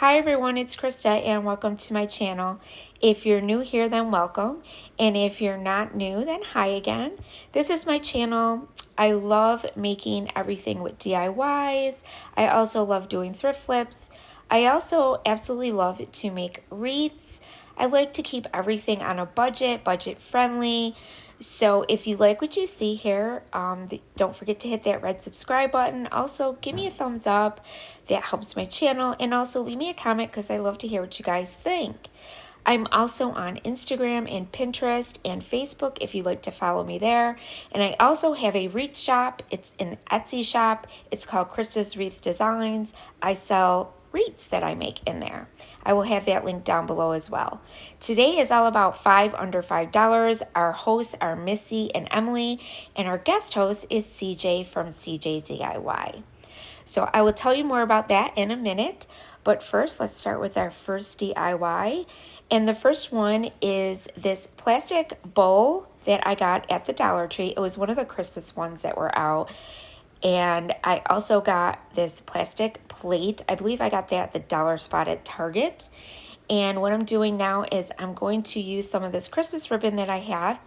Hi everyone, it's Krista and welcome to my channel. If you're new here, then welcome. And if you're not new, then hi again. This is my channel. I love making everything with DIYs. I also love doing thrift flips. I also absolutely love to make wreaths. I like to keep everything on a budget friendly. So if you like what you see here, don't forget to hit that red subscribe button. Also, give me a thumbs up. That helps my channel. And also leave me a comment because I love to hear what you guys think. I'm also on Instagram and Pinterest and Facebook if you'd like to follow me there. And I also have a wreath shop. It's an Etsy shop. It's called Krista's Wreath Designs. I sell wreaths that I make in there. I will have that link down below as well. Today is all about 5 under $5. Our hosts are Missy and Emily, and our guest host is CJ from CJ DIY. So I will tell you more about that in a minute, but first let's start with our first DIY. And the first one is this plastic bowl that I got at the Dollar Tree. It was one of the Christmas ones that were out. And I also got this plastic plate. I believe I got that at the Dollar Spot at Target. And what I'm doing now is I'm going to use some of this Christmas ribbon that I had,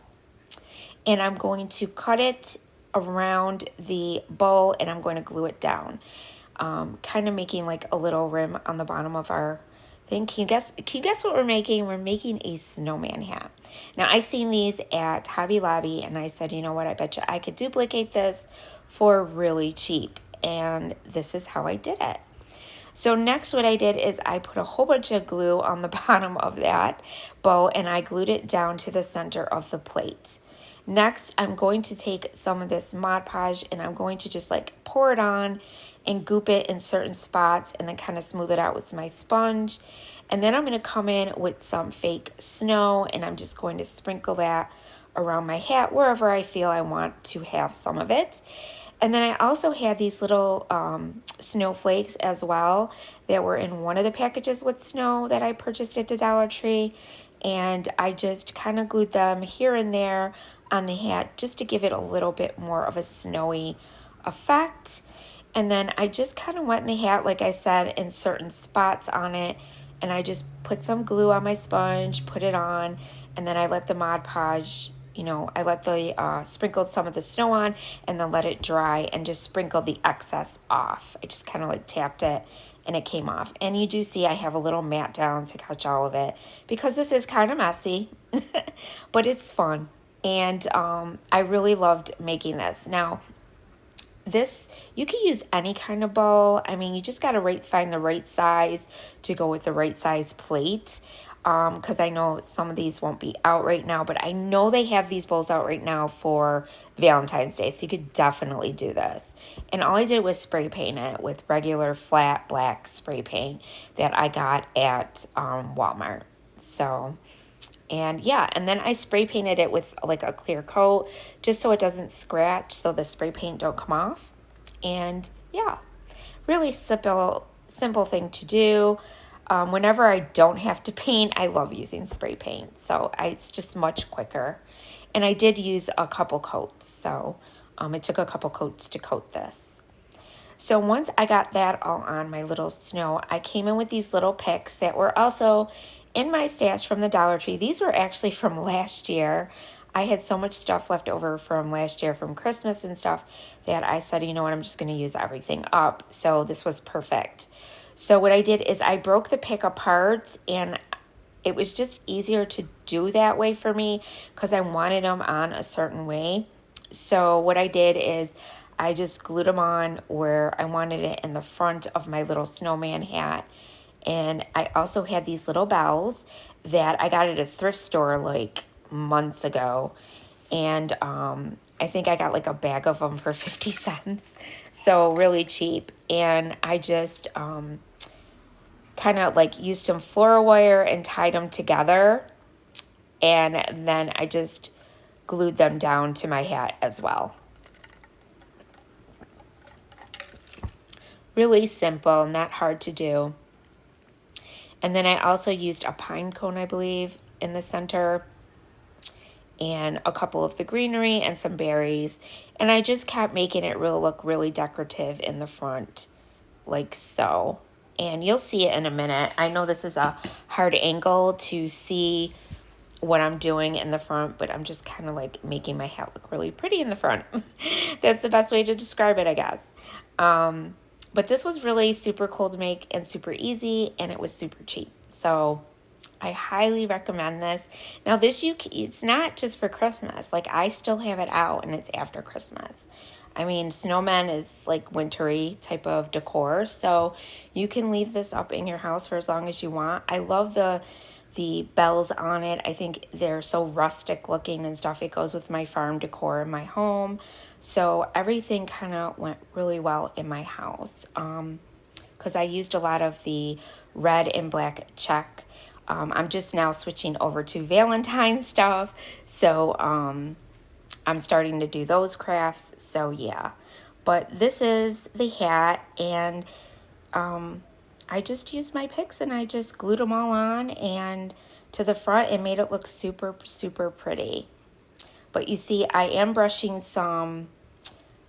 and I'm going to cut it around the bowl and I'm going to glue it down. Kind of making like a little rim on the bottom of our thing. Can you guess what we're making? We're making a snowman hat. Now I seen these at Hobby Lobby and I said, you know what, I bet you I could duplicate this for really cheap. And this is how I did it. So next what I did is I put a whole bunch of glue on the bottom of that bow and I glued it down to the center of the plate. Next, I'm going to take some of this Mod Podge and I'm going to just like pour it on and goop it in certain spots and then kind of smooth it out with my sponge. And then I'm going to come in with some fake snow and I'm just going to sprinkle that around my hat wherever I feel I want to have some of it. And then I also had these little snowflakes as well that were in one of the packages with snow that I purchased at the Dollar Tree. And I just kind of glued them here and there on the hat just to give it a little bit more of a snowy effect. And then I just kind of went in the hat, like I said, in certain spots on it. And I just put some glue on my sponge, put it on, and then I let the Mod Podge, I let the sprinkled some of the snow on and then let it dry and just sprinkled the excess off. I just kind of like tapped it and it came off. And you do see I have a little mat down to catch all of it because this is kind of messy, but it's fun. And I really loved making this. Now, this, you can use any kind of bowl. I mean, you just got to find the right size to go with the right size plate. Because I know some of these won't be out right now, but I know they have these bowls out right now for Valentine's Day, so you could definitely do this. And all I did was spray paint it with regular flat black spray paint that I got at Walmart. So, and yeah, and then I spray painted it with like a clear coat just so it doesn't scratch, so the spray paint don't come off. And yeah, really simple thing to do. Whenever I don't have to paint, I love using spray paint. So it's just much quicker. And I did use a couple coats. So it took a couple coats to coat this. So once I got that all on my little snow, I came in with these little picks that were also in my stash from the Dollar Tree. These were actually from last year. I had so much stuff left over from last year from Christmas and stuff that I said, you know what, I'm just going to use everything up. So this was perfect. So what I did is I broke the pick apart and it was just easier to do that way for me because I wanted them on a certain way. So what I did is I just glued them on where I wanted it in the front of my little snowman hat. And I also had these little bells that I got at a thrift store like months ago. And I think I got like a bag of them for 50 cents. So really cheap. And I just kind of like used some floral wire and tied them together. And then I just glued them down to my hat as well. Really simple, not hard to do. And then I also used a pine cone, I believe, in the center, and a couple of the greenery and some berries. And I just kept making it look really decorative in the front, like so. and you'll see it in a minute. I know this is a hard angle to see what I'm doing in the front, but I'm just kind of like making my hat look really pretty in the front. That's the best way to describe it, I guess. But this was really super cool to make and super easy, and it was super cheap. So I highly recommend this. Now it's not just for Christmas. Like, I still have it out and it's after Christmas. I mean, snowman is like wintry type of decor, so you can leave this up in your house for as long as you want. I love the bells on it. I think they're so rustic looking and stuff. It goes with my farm decor in my home. So everything kind of went really well in my house. Because I used a lot of the red and black check. I'm just now switching over to Valentine stuff. So I'm starting to do those crafts. So yeah. But this is the hat, and I just used my picks and I just glued them all on and to the front and made it look super, super pretty. But you see, I am brushing some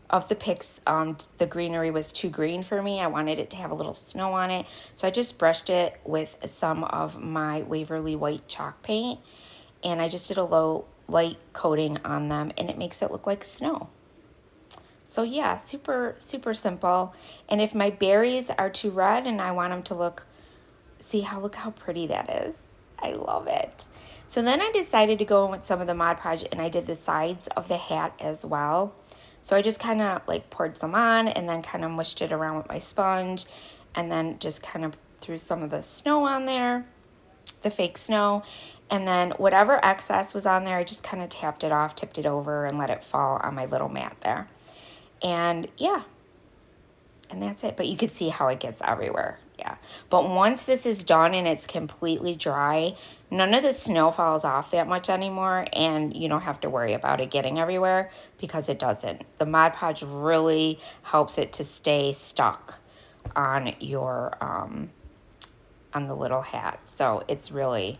of the picks. The greenery was too green for me. I wanted it to have a little snow on it. So I just brushed it with some of my Waverly white chalk paint. And I just did a light coating on them, and it makes it look like snow. So yeah, super, super simple. And if my berries are too red and I want them to look how pretty that is. I love it. So then I decided to go in with some of the Mod Podge, and I did the sides of the hat as well. So I just kind of like poured some on and then kind of mushed it around with my sponge, and then just kind of threw some of the snow on there, the fake snow. And then whatever excess was on there, I just kind of tapped it off, tipped it over, and let it fall on my little mat there. And yeah, and that's it. But you can see how it gets everywhere. Yeah. But once this is done and it's completely dry, none of the snow falls off that much anymore, and you don't have to worry about it getting everywhere, because it doesn't. The Mod Podge really helps it to stay stuck on your on the little hat. So it's really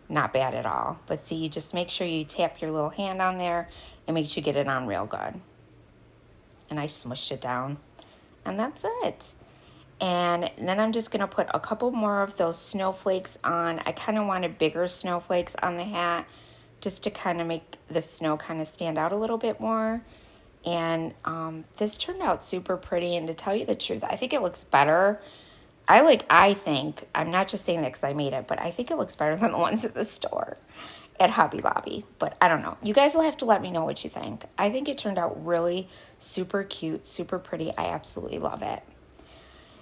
not bad at all. But see, you just make sure you tap your little hand on there and make sure you get it on real good. And I smushed it down, and that's it. And then I'm just going to put a couple more of those snowflakes on. I kind of wanted bigger snowflakes on the hat, just to kind of make the snow kind of stand out a little bit more. And this turned out super pretty, and to tell you the truth, I think it looks better. I think, I'm not just saying that because I made it, but I think it looks better than the ones at the store at Hobby Lobby. But I don't know. You guys will have to let me know what you think. I think it turned out really super cute, super pretty. I absolutely love it.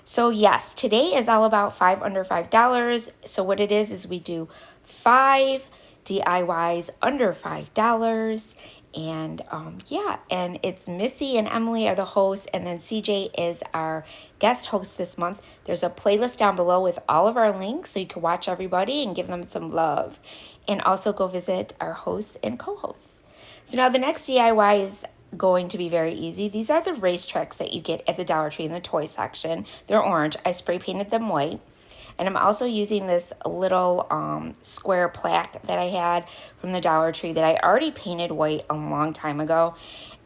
So yes, today is all about 5 under $5. So what it is we do 5 DIYs under $5. And yeah, and it's Missy and Emily are the hosts, and then CJ is our guest host this month. There's a playlist down below with all of our links, so you can watch everybody and give them some love. And also go visit our hosts and co-hosts. So now the next DIY is going to be very easy. These are the racetracks that you get at the Dollar Tree in the toy section. They're orange. I spray painted them white. And I'm also using this little square plaque that I had from the Dollar Tree that I already painted white a long time ago.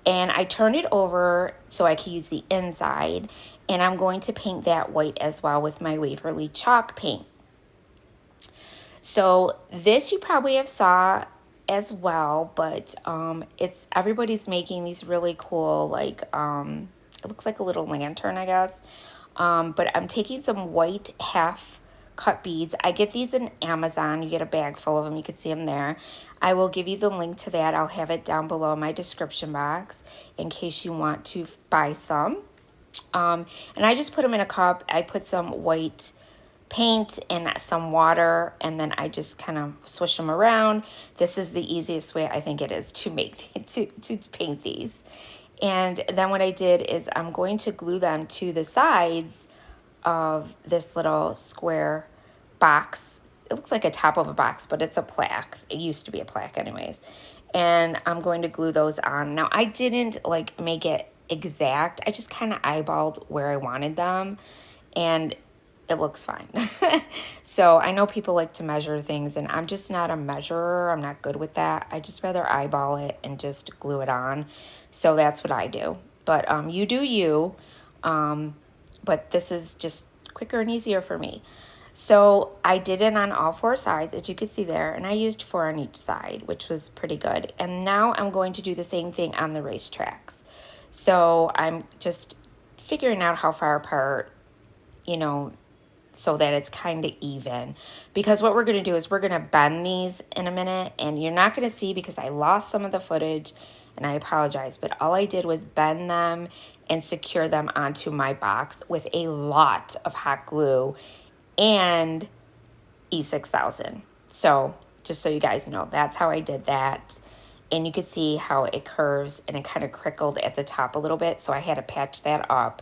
And I turned it over so I could use the inside. And I'm going to paint that white as well with my Waverly chalk paint. So this you probably have saw as well, but it's everybody's making these really cool, like it looks like a little lantern, I guess. But I'm taking some white half cut beads. I get these in Amazon. You get a bag full of them. You can see them there. I will give you the link to that. I'll have it down below in my description box in case you want to buy some. And I just put them in a cup. I put some white paint and some water, and then I just kind of swish them around. This is the easiest way I think it is to make to paint these. And then what I did is I'm going to glue them to the sides of this little square box. It looks like a top of a box, but it's a plaque. It used to be a plaque anyways. And I'm going to glue those on. Now, I didn't like make it exact. I just kind of eyeballed where I wanted them, and it looks fine. So I know people like to measure things, and I'm just not a measurer. I'm not good with that. I just rather eyeball it and just glue it on. So that's what I do. But you do you. But this is just quicker and easier for me. So I did it on all 4 sides, as you could see there, and I used 4 on each side, which was pretty good. And now I'm going to do the same thing on the racetracks. So I'm just figuring out how far apart, you know, so that it's kind of even. Because what we're going to do is we're going to bend these in a minute, and you're not going to see because I lost some of the footage, and I apologize, but all I did was bend them and secure them onto my box with a lot of hot glue and E6000. So just so you guys know, that's how I did that. And you could see how it curves and it kind of crickled at the top a little bit. So I had to patch that up.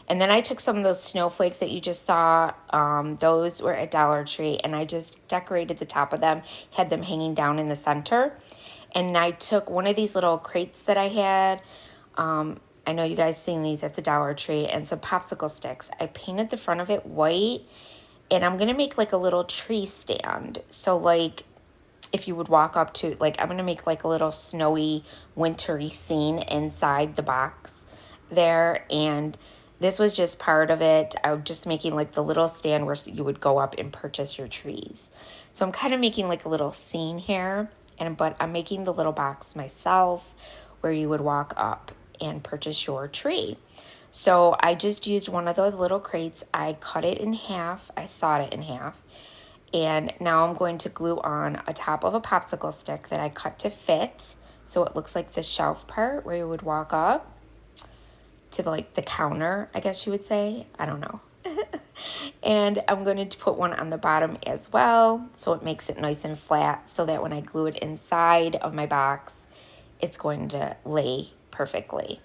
And then I took some of those snowflakes that you just saw. Those were at Dollar Tree. And I just decorated the top of them, had them hanging down in the center. And I took one of these little crates that I had. I know you guys seen these at the Dollar Tree. And some popsicle sticks. I painted the front of it white. And I'm going to make like a little tree stand. So like if you would walk up to, like I'm going to make like a little snowy, wintry scene inside the box there. And this was just part of it. I was just making like the little stand where you would go up and purchase your trees. So I'm kind of making like a little scene here. But I'm making the little box myself where you would walk up and purchase your tree. So I just used one of those little crates. I cut it in half. I sawed it in half. And now I'm going to glue on a top of a popsicle stick that I cut to fit. So it looks like the shelf part where you would walk up to the counter, I guess you would say. I don't know. And I'm going to put one on the bottom as well. So it makes it nice and flat so that when I glue it inside of my box, it's going to lay perfectly.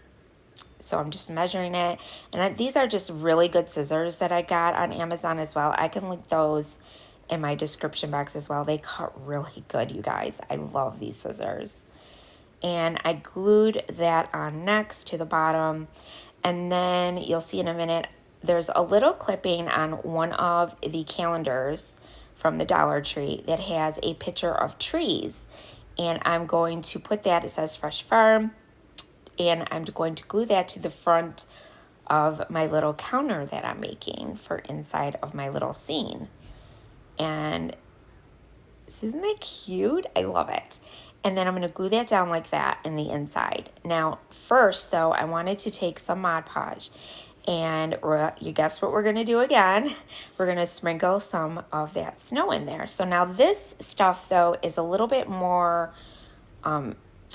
So I'm just measuring it. And these are just really good scissors that I got on Amazon as well. I can link those in my description box as well. They cut really good, you guys. I love these scissors. And I glued that on next to the bottom. And then you'll see in a minute, there's a little clipping on one of the calendars from the Dollar Tree that has a picture of trees. And I'm going to put that, it says Fresh Farm. And I'm going to glue that to the front of my little counter that I'm making for inside of my little scene. And isn't that cute? I love it. And then I'm going to glue that down like that in the inside. Now, first, though, I wanted to take some Mod Podge. And you guess what we're going to do again? We're going to sprinkle some of that snow in there. So now this stuff, though, is a little bit more...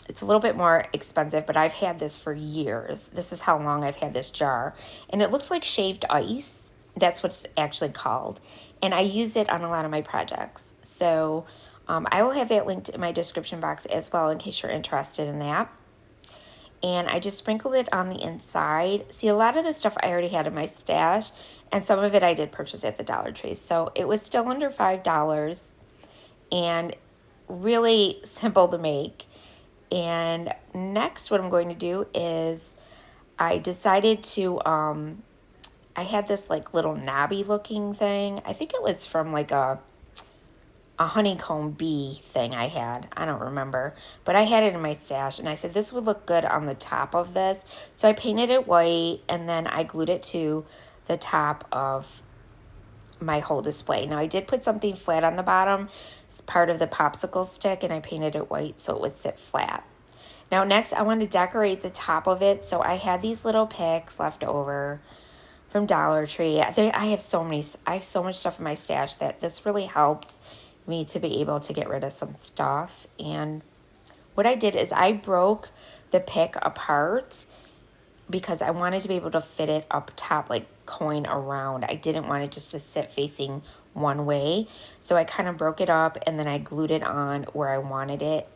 it's a little bit more expensive, but I've had this for years. This is how long I've had this jar. And it looks like shaved ice. That's what it's actually called. And I use it on a lot of my projects. So I will have that linked in my description box as well in case you're interested in that. And I just sprinkled it on the inside. See, a lot of the stuff I already had in my stash, and some of it I did purchase at the Dollar Tree. So it was still under $5 and really simple to make. And next what I'm going to do is I decided to, I had this like little knobby looking thing. I think it was from like a honeycomb bee thing I had. I don't remember. But I had it in my stash and I said this would look good on the top of this. So I painted it white and then I glued it to the top of my whole display. Now I did put something flat on the bottom. It's part of the popsicle stick and I painted it white so it would sit flat. Now next I want to decorate the top of it. So I had these little picks left over from Dollar Tree. I have so much stuff in my stash that this really helped me to be able to get rid of some stuff. And what I did is I broke the pick apart because I wanted to be able to fit it up top, like going around. I didn't want it just to sit facing one way. So I kind of broke it up and then I glued it on where I wanted it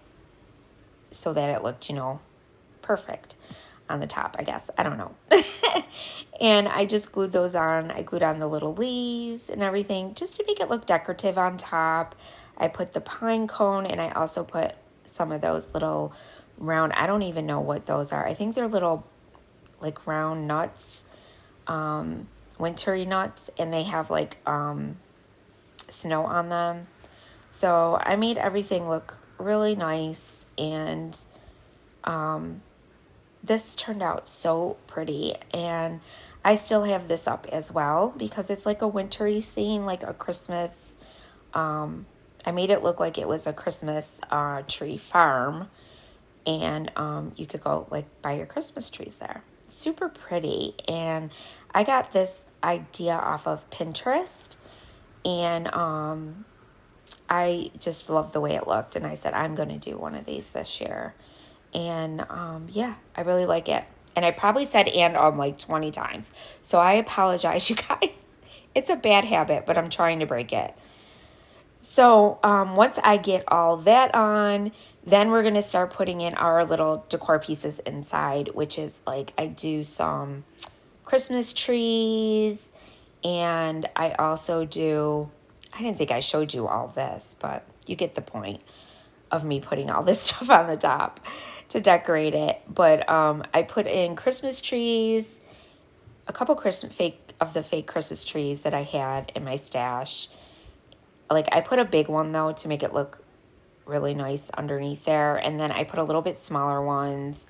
so that it looked, perfect on the top, I guess. I don't know. And I just glued those on. I glued on the little leaves and everything just to make it look decorative on top. I put the pine cone and I also put some of those little round, I don't even know what those are. I think they're little like round nuts, wintry nuts, and they have like snow on them. So I made everything look really nice, and this turned out so pretty. And I still have this up as well because it's like a wintry scene, like a Christmas. I made it look like it was a Christmas tree farm, and you could go like buy your Christmas trees there. Super pretty. And I got this idea off of Pinterest, and I just loved the way it looked, and I said I'm going to do one of these this year. And yeah, I really like it. And I probably said and like 20 times. So I apologize, you guys. It's a bad habit, but I'm trying to break it. So once I get all that on, then we're going to start putting in our little decor pieces inside, which is like I do some Christmas trees, and I also do, I didn't think I showed you all this, but you get the point of me putting all this stuff on the top to decorate it. But I put in Christmas trees, a couple fake Christmas trees that I had in my stash. Like I put a big one though to make it look really nice underneath there, and then I put a little bit smaller ones.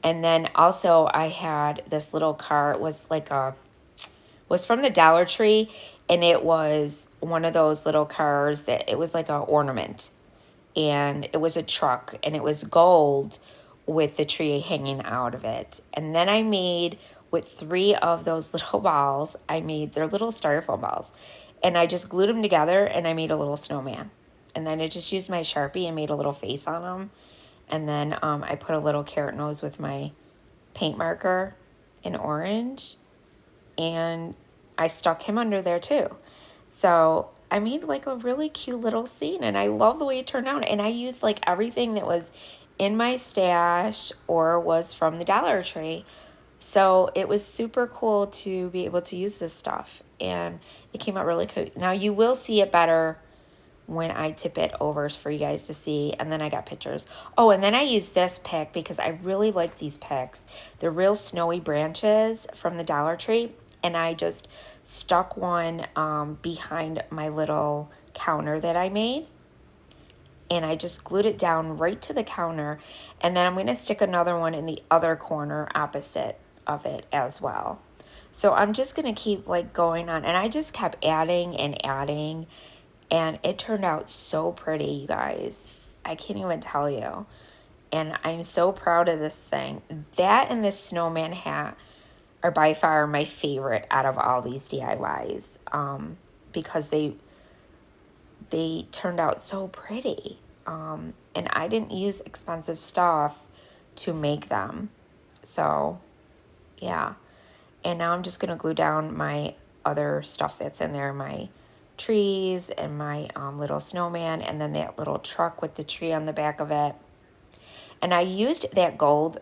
And then also I had this little car. It was like was from the Dollar Tree, and it was one of those little cars that it was like an ornament, and it was a truck, and it was gold with the tree hanging out of it. And then I made, with 3 of those little balls, I made their little styrofoam balls, and I just glued them together, and I made a little snowman. And then I just used my Sharpie and made a little face on them. And then I put a little carrot nose with my paint marker in orange, and I stuck him under there too. So I made like a really cute little scene, and I love the way it turned out. And I used like everything that was in my stash or was from the Dollar Tree. So it was super cool to be able to use this stuff, and it came out really cool. Now you will see it better when I tip it over for you guys to see, and then I got pictures. Oh, and then I used this pick because I really like these picks. They're real snowy branches from the Dollar Tree, and I just stuck one behind my little counter that I made, and I just glued it down right to the counter, and then I'm going to stick another one in the other corner opposite of it as well. So I'm just going to keep like going on, and I just kept adding and adding, and it turned out so pretty, you guys. I can't even tell you. And I'm so proud of this thing. That and this snowman hat are by far my favorite out of all these DIYs, because they turned out so pretty. And I didn't use expensive stuff to make them. So, yeah. And now I'm just going to glue down my other stuff that's in there, my trees and my little snowman, and then that little truck with the tree on the back of it. And I used that gold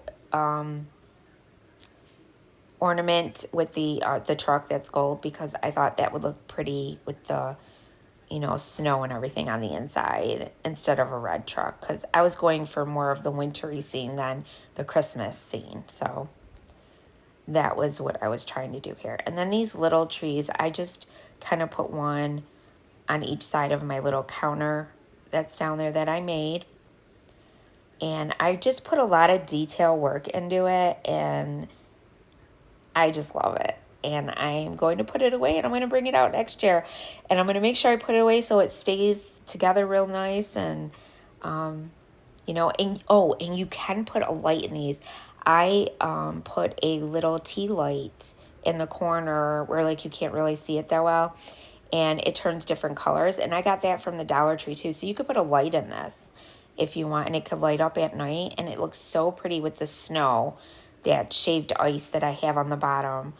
ornament with the truck that's gold because I thought that would look pretty with the, you know, snow and everything on the inside instead of a red truck, because I was going for more of the wintry scene than the Christmas scene. So that was what I was trying to do here. And then these little trees, I just kind of put one on each side of my little counter that's down there that I made. And I just put a lot of detail work into it, and I just love it. And I'm going to put it away, and I'm going to bring it out next year. And I'm going to make sure I put it away so it stays together real nice. And, you know, and oh, and you can put a light in these. I put a little tea light in the corner where like you can't really see it that well, and it turns different colors, and I got that from the Dollar Tree too. So you could put a light in this if you want, and it could light up at night, and it looks so pretty with the snow, that shaved ice that I have on the bottom.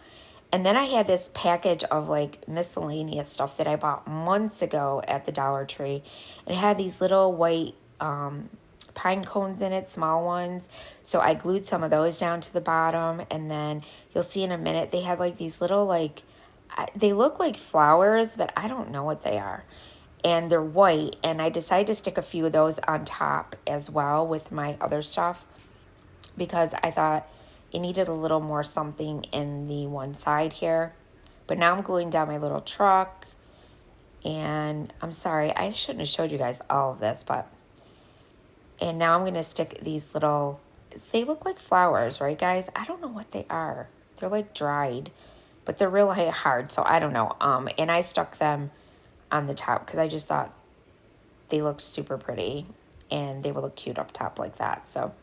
And then I had this package of like miscellaneous stuff that I bought months ago at the Dollar Tree, and it had these little white pine cones in it, small ones. So I glued some of those down to the bottom, and then you'll see in a minute they had like these little like, they look like flowers, but I don't know what they are. And they're white, and I decided to stick a few of those on top as well with my other stuff because I thought it needed a little more something in the one side here. But now I'm gluing down my little truck, and I'm sorry, I shouldn't have showed you guys all of this, but and now I'm going to stick these little, they look like flowers, right, guys? I don't know what they are. They're like dried but they're really hard, so I don't know. And I stuck them on the top because I just thought they looked super pretty and they would look cute up top like that. So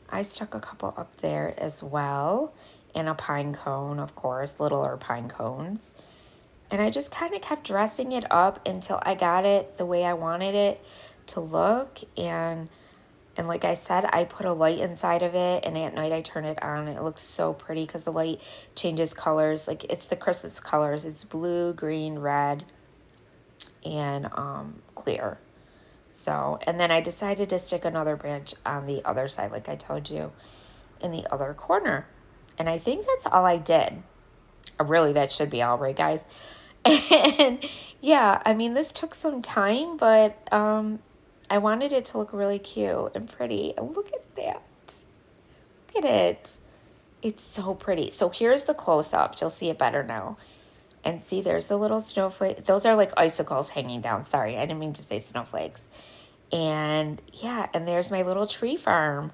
I stuck a couple up there as well, and a pine cone, of course, littler pine cones. And I just kind of kept dressing it up until I got it the way I wanted it to look. And like I said, I put a light inside of it, and at night I turn it on, and it looks so pretty because the light changes colors. Like, it's the Christmas colors. It's blue, green, red, and clear. So, and then I decided to stick another branch on the other side, like I told you, in the other corner. And I think that's all I did. Really, that should be all right, guys. And yeah, I mean, this took some time, but I wanted it to look really cute and pretty. And look at that. Look at it. It's so pretty. So here's the close-up. You'll see it better now. And see, there's the little snowflake. Those are like icicles hanging down. Sorry, I didn't mean to say snowflakes. And yeah, and there's my little tree farm.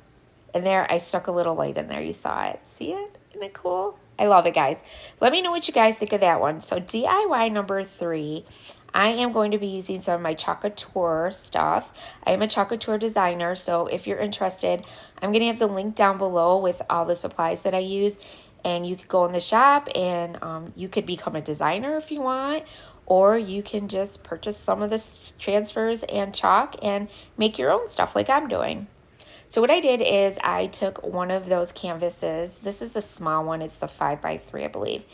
And there, I stuck a little light in there. You saw it. See it? Isn't it cool? I love it, guys. Let me know what you guys think of that one. So DIY number 3, I am going to be using some of my Couture stuff. I am a Couture designer, so if you're interested, I'm going to have the link down below with all the supplies that I use. And you could go in the shop and you could become a designer if you want, or you can just purchase some of the transfers and chalk and make your own stuff like I'm doing. So what I did is I took one of those canvases. This is the small one. It's the 5x3, I believe.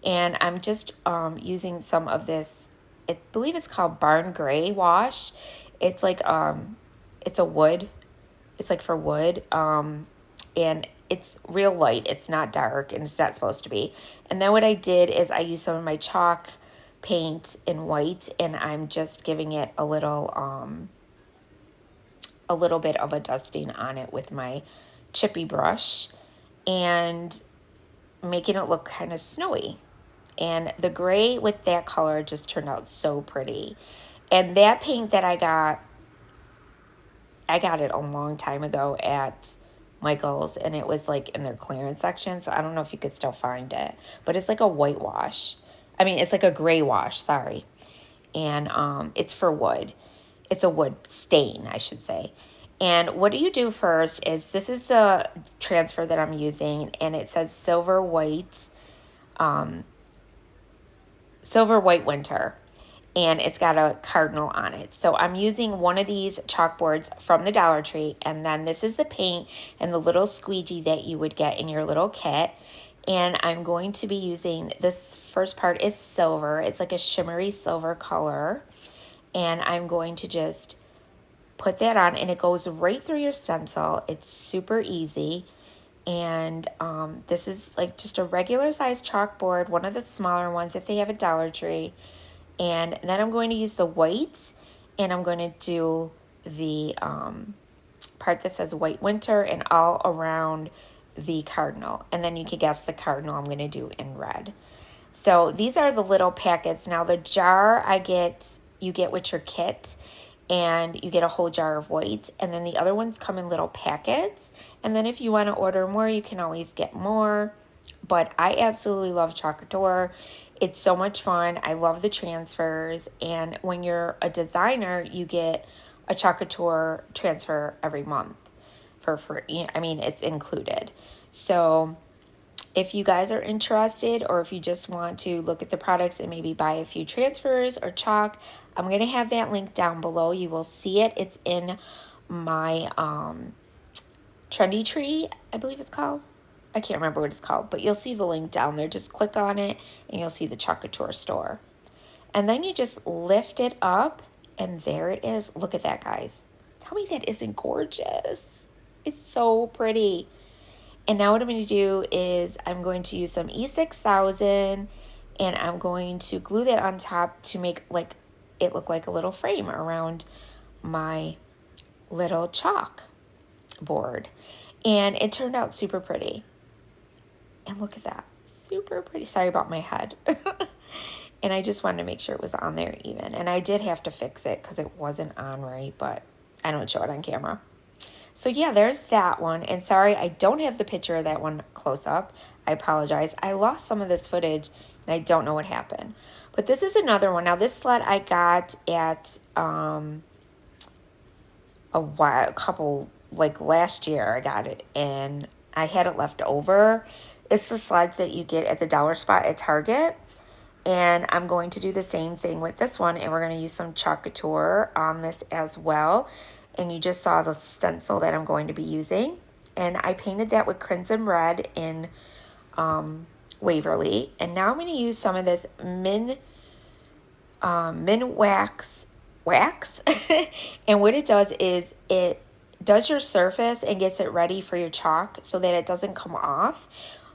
And I'm just using some of this, I believe it's called Barn Gray wash. It's like, it's a wood. It's like for wood. And it's real light. It's not dark, and it's not supposed to be. And then what I did is I used some of my chalk paint in white, and I'm just giving it a little bit of a dusting on it with my chippy brush and making it look kind of snowy. And the gray with that color just turned out so pretty. And that paint that I got it a long time ago at Michael's, and it was like in their clearance section, so I don't know if you could still find it, but it's like a white wash. I mean, it's like a gray wash, sorry. And it's for wood. It's a wood stain, I should say. And what do you do first is, this is the transfer that I'm using, and it says silver white winter, and it's got a cardinal on it. So I'm using one of these chalkboards from the Dollar Tree, and then this is the paint and the little squeegee that you would get in your little kit. And I'm going to be using, this first part is silver. It's like a shimmery silver color. And I'm going to just put that on, and it goes right through your stencil. It's super easy. And this is like just a regular size chalkboard, one of the smaller ones that they have at Dollar Tree. And then I'm going to use the white, and I'm going to do the part that says white winter and all around the cardinal. And then you can guess the cardinal I'm going to do in red. So these are the little packets. Now the jar you get with your kit, and you get a whole jar of white, and then the other ones come in little packets. And then if you want to order more, you can always get more. But I absolutely love Couture. It's so much fun. I love the transfers. And when you're a designer, you get a Couture transfer every month for free. I mean, it's included. So if you guys are interested, or if you just want to look at the products and maybe buy a few transfers or chalk, I'm going to have that link down below. You will see it. It's in my Trendy Tree, I believe it's called. I can't remember what it's called, but you'll see the link down there. Just click on it, and you'll see the Couture store. And then you just lift it up, and there it is. Look at that, guys. Tell me that isn't gorgeous. It's so pretty. And now what I'm going to do is I'm going to use some E6000, and I'm going to glue that on top to make it look like a little frame around my little chalk board. And it turned out super pretty. And look at that. Super pretty. Sorry about my head. And I just wanted to make sure it was on there even. And I did have to fix it because it wasn't on right, but I don't show it on camera. So yeah, there's that one. And sorry, I don't have the picture of that one close up. I apologize. I lost some of this footage and I don't know what happened. But this is another one. Now this sled I got at a couple, like last year I got it and I had it left over. It's the sleds that you get at the dollar spot at Target. And I'm going to do the same thing with this one, and we're going to use some chalk Couture on this as well. And you just saw the stencil that I'm going to be using. And I painted that with Crimson Red in Waverly. And now I'm going to use some of this Min Wax. And what it does is it does your surface and gets it ready for your chalk so that it doesn't come off.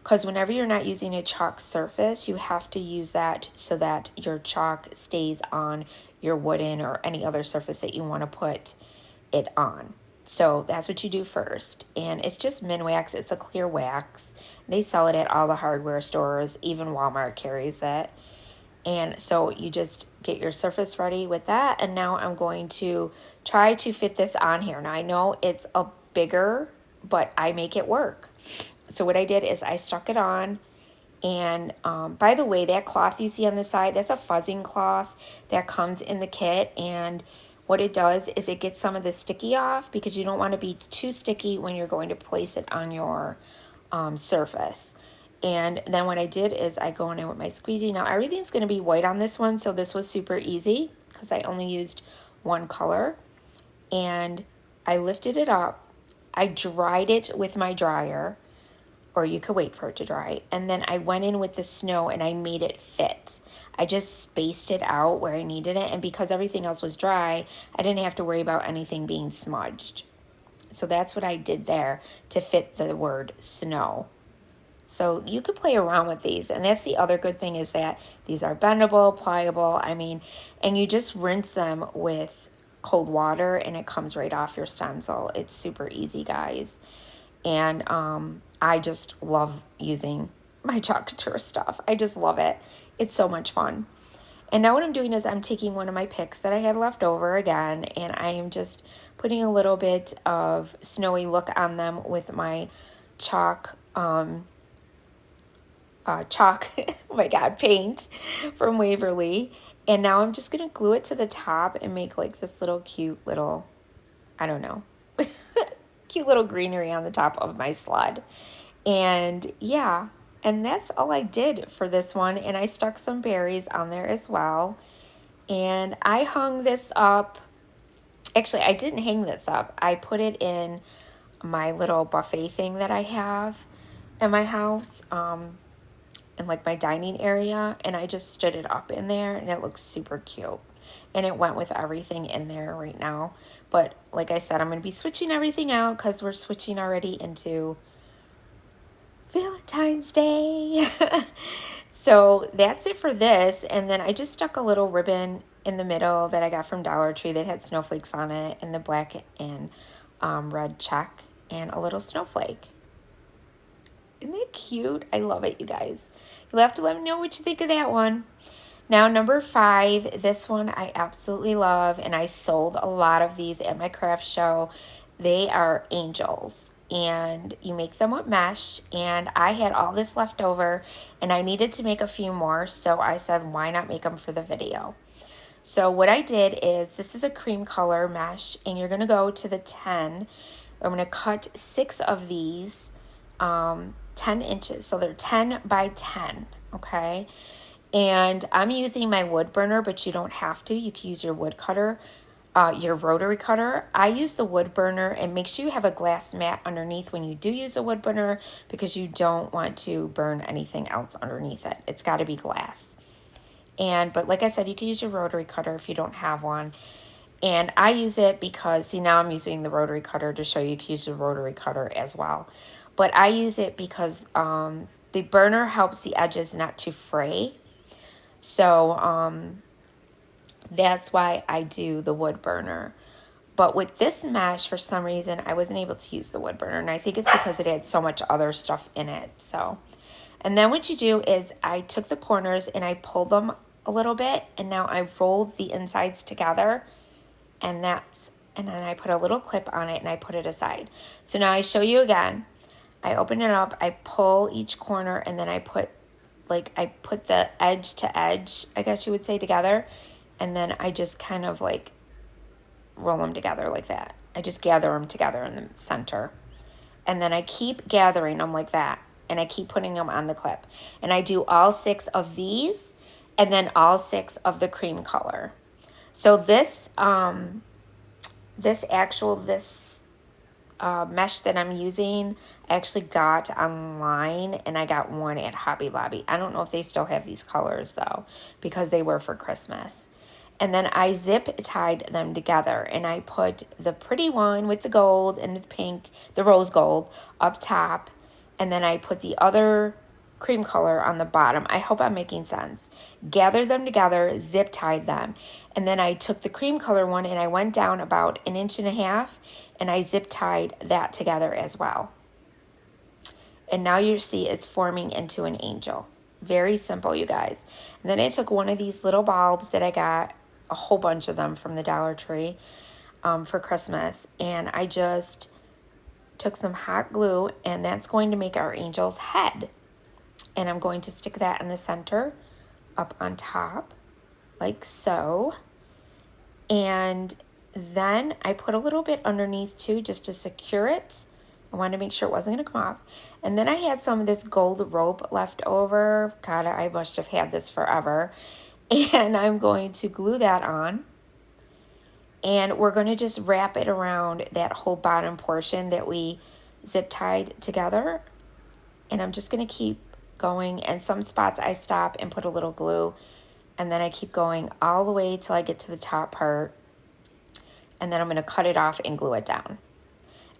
Because whenever you're not using a chalk surface, you have to use that so that your chalk stays on your wooden or any other surface that you want to put it on. So that's what you do first. And it's just Min Wax. It's a clear wax. They sell it at all the hardware stores. Even Walmart carries it. And so you just get your surface ready with that. And now I'm going to try to fit this on here. Now I know it's a bigger, but I make it work. So what I did is I stuck it on, and by the way, that cloth you see on the side, that's a fuzzing cloth that comes in the kit, and what it does is it gets some of the sticky off because you don't want to be too sticky when you're going to place it on your surface. And then what I did is I go in there with my squeegee. Now everything's going to be white on this one, so this was super easy because I only used one color. And I lifted it up. I dried it with my dryer, or you could wait for it to dry. And then I went in with the snow and I made it fit. I just spaced it out where I needed it. And because everything else was dry, I didn't have to worry about anything being smudged. So that's what I did there to fit the word snow. So you could play around with these. And that's the other good thing is that these are bendable, pliable. I mean, and you just rinse them with cold water and it comes right off your stencil. It's super easy, guys. And I just love using my chalk Couture stuff. I just love it. It's so much fun. And now what I'm doing is I'm taking one of my picks that I had left over again, and I am just putting a little bit of snowy look on them with my chalk, oh my God, paint from Waverly. And now I'm just going to glue it to the top and make like this little cute little, I don't know, cute little greenery on the top of my sled. And yeah, and that's all I did for this one. And I stuck some berries on there as well. And I hung this up. Actually, I didn't hang this up. I put it in my little buffet thing that I have in my house, in like my dining area. And I just stood it up in there and it looks super cute. And it went with everything in there right now. But like I said, I'm going to be switching everything out because we're switching already into Valentine's Day. So that's it for this. And then I just stuck a little ribbon in the middle that I got from Dollar Tree that had snowflakes on it and the black and red check and a little snowflake. Isn't that cute? I love it, you guys. You'll have to let me know what you think of that one. Now, number 5, this one I absolutely love, and I sold a lot of these at my craft show. They are angels, and you make them with mesh, and I had all this left over, and I needed to make a few more, so I said, why not make them for the video? So what I did is, this is a cream color mesh, and you're going to go to the 10. I'm going to cut 6 of these, 10 inches, so they're 10 by 10, okay? And I'm using my wood burner, but you don't have to. You can use your wood cutter, your rotary cutter. I use the wood burner, and make sure you have a glass mat underneath when you do use a wood burner because you don't want to burn anything else underneath it. It's got to be glass. But like I said, you can use your rotary cutter if you don't have one. And I use it because, see, now I'm using the rotary cutter to show you can use the rotary cutter as well. But I use it because the burner helps the edges not to fray. So that's why I do the wood burner. But with this mesh, for some reason, I wasn't able to use the wood burner. And I think it's because it had so much other stuff in it. So, and then what you do is I took the corners and I pulled them a little bit. And now I rolled the insides together. And and then I put a little clip on it and I put it aside. So now I show you again. I open it up, I pull each corner, and then I put the edge to edge, I guess you would say, together, and then I just kind of like roll them together like that. I just gather them together in the center. And then I keep gathering them like that, and I keep putting them on the clip. And I do all 6 of these, and then all 6 of the cream color. So this mesh that I'm using, I actually got online, and I got one at Hobby Lobby. I don't know if they still have these colors though, because they were for Christmas. And then I zip tied them together, and I put the pretty one with the gold and the pink, the rose gold, up top, and then I put the other cream color on the bottom. I hope I'm making sense. Gathered them together, zip tied them, and then I took the cream color one and I went down about 1.5 inches, and I zip tied that together as well. And now you see it's forming into an angel. Very simple, you guys. And then I took one of these little bulbs that I got, a whole bunch of them from the Dollar Tree for Christmas, and I just took some hot glue, and that's going to make our angel's head. And I'm going to stick that in the center up on top like so. And then I put a little bit underneath too, just to secure it. I wanted to make sure it wasn't going to come off. And then I had some of this gold rope left over. God, I must have had this forever. And I'm going to glue that on. And we're going to just wrap it around that whole bottom portion that we zip tied together. And I'm just going to keep going. And some spots I stop and put a little glue. And then I keep going all the way till I get to the top part. And then I'm going to cut it off and glue it down.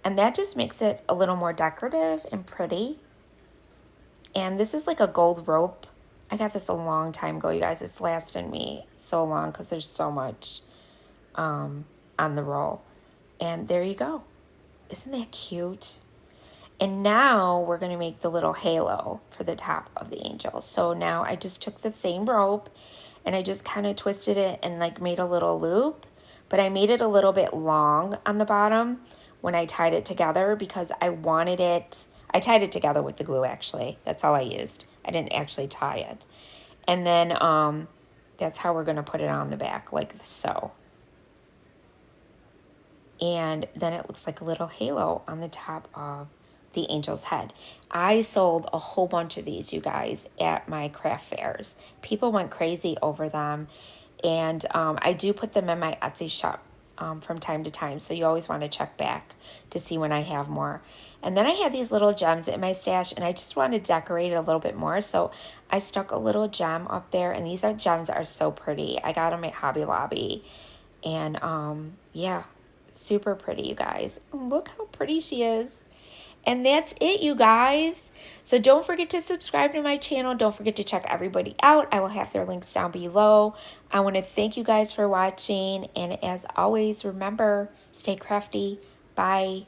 And that just makes it a little more decorative and pretty. And this is like a gold rope. I got this a long time ago, you guys. It's lasted me so long because there's so much on the roll. And there you go. Isn't that cute? And now we're going to make the little halo for the top of the angel. So now I just took the same rope and I just kind of twisted it and like made a little loop. But I made it a little bit long on the bottom when I tied it together because I wanted it. I tied it together with the glue, actually. That's all I used. I didn't actually tie it. And then that's how we're going to put it on the back, like so. And then it looks like a little halo on the top of the angel's head. I sold a whole bunch of these, you guys, at my craft fairs. People went crazy over them. And I do put them in my Etsy shop from time to time. So you always want to check back to see when I have more. And then I had these little gems in my stash, and I just wanted to decorate it a little bit more. So I stuck a little gem up there, and these gems are so pretty. I got them at Hobby Lobby. And yeah, super pretty, you guys. Look how pretty she is. And that's it, you guys. So don't forget to subscribe to my channel. Don't forget to check everybody out. I will have their links down below. I want to thank you guys for watching. And as always, remember, stay crafty. Bye.